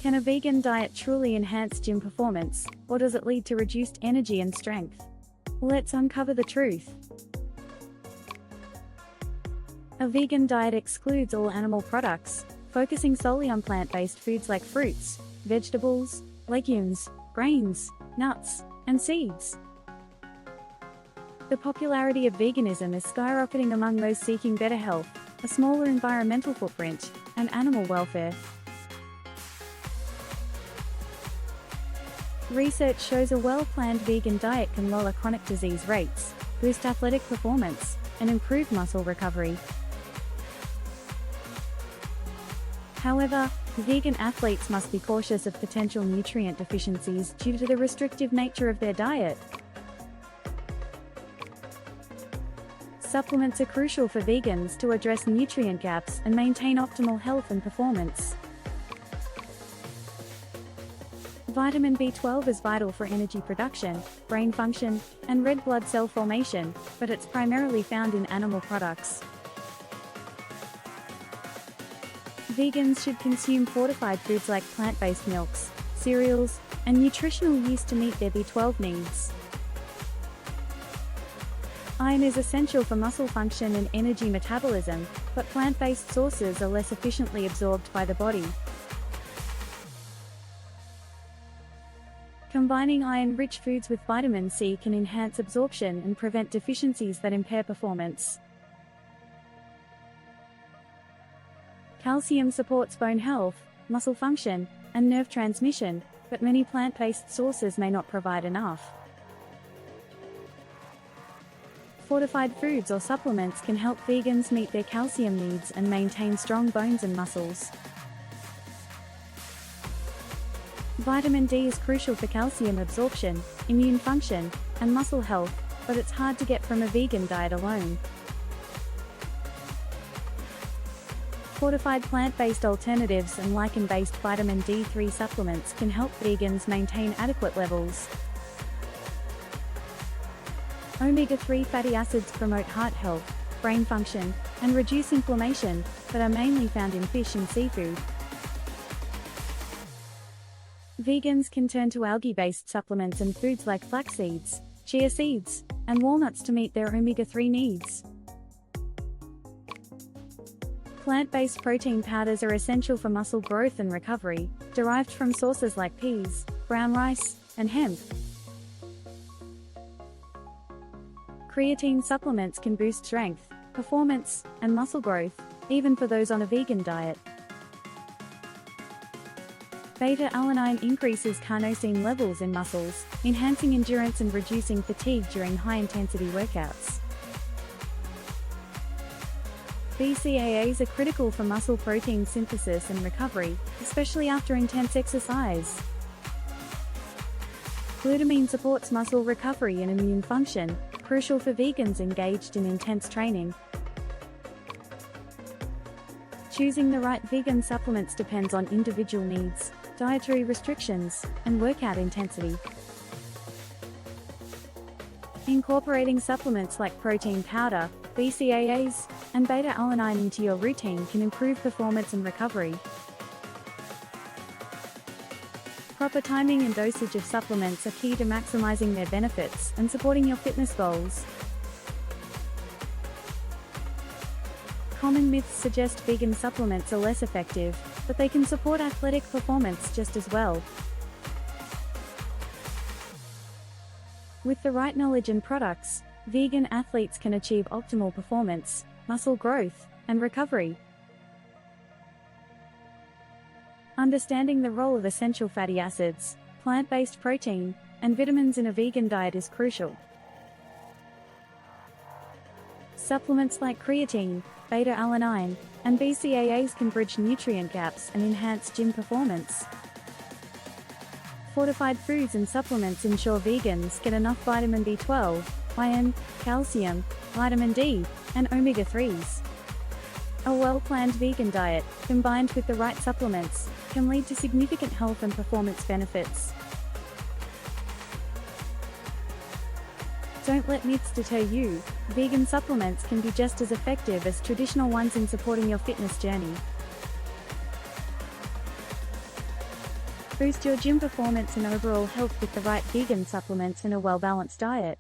Can a vegan diet truly enhance gym performance, or does it lead to reduced energy and strength? Let's uncover the truth. A vegan diet excludes all animal products, focusing solely on plant-based foods like fruits, vegetables, legumes, grains, nuts, and seeds. The popularity of veganism is skyrocketing among those seeking better health, a smaller environmental footprint, and animal welfare. Research shows a well-planned vegan diet can lower chronic disease rates, boost athletic performance, and improve muscle recovery. However, vegan athletes must be cautious of potential nutrient deficiencies due to the restrictive nature of their diet. Supplements are crucial for vegans to address nutrient gaps and maintain optimal health and performance. Vitamin B12 is vital for energy production, brain function, and red blood cell formation, but it's primarily found in animal products. Vegans should consume fortified foods like plant-based milks, cereals, and nutritional yeast to meet their B12 needs. Iron is essential for muscle function and energy metabolism, but plant-based sources are less efficiently absorbed by the body. Combining iron-rich foods with vitamin C can enhance absorption and prevent deficiencies that impair performance. Calcium supports bone health, muscle function, and nerve transmission, but many plant-based sources may not provide enough. Fortified foods or supplements can help vegans meet their calcium needs and maintain strong bones and muscles. Vitamin D is crucial for calcium absorption, immune function, and muscle health, but it's hard to get from a vegan diet alone. Fortified plant-based alternatives and lichen-based vitamin D3 supplements can help vegans maintain adequate levels. Omega-3 fatty acids promote heart health, brain function, and reduce inflammation, but are mainly found in fish and seafood. Vegans can turn to algae-based supplements and foods like flax seeds, chia seeds, and walnuts to meet their omega-3 needs. Plant-based protein powders are essential for muscle growth and recovery, derived from sources like peas, brown rice, and hemp. Creatine supplements can boost strength, performance, and muscle growth, even for those on a vegan diet. Beta-alanine increases carnosine levels in muscles, enhancing endurance and reducing fatigue during high-intensity workouts. BCAAs are critical for muscle protein synthesis and recovery, especially after intense exercise. Glutamine supports muscle recovery and immune function, crucial for vegans engaged in intense training. Choosing the right vegan supplements depends on individual needs, dietary restrictions, and workout intensity. Incorporating supplements like protein powder, BCAAs, and beta-alanine into your routine can improve performance and recovery. Proper timing and dosage of supplements are key to maximizing their benefits and supporting your fitness goals. Common myths suggest vegan supplements are less effective, but they can support athletic performance just as well. With the right knowledge and products, vegan athletes can achieve optimal performance, muscle growth, and recovery. Understanding the role of essential fatty acids, plant-based protein, and vitamins in a vegan diet is crucial. Supplements like creatine, beta-alanine, and BCAAs can bridge nutrient gaps and enhance gym performance. Fortified foods and supplements ensure vegans get enough vitamin B12, iron, calcium, vitamin D, and omega-3s. A well-planned vegan diet, combined with the right supplements, can lead to significant health and performance benefits. Don't let myths deter you. Vegan supplements can be just as effective as traditional ones in supporting your fitness journey. Boost your gym performance and overall health with the right vegan supplements and a well-balanced diet.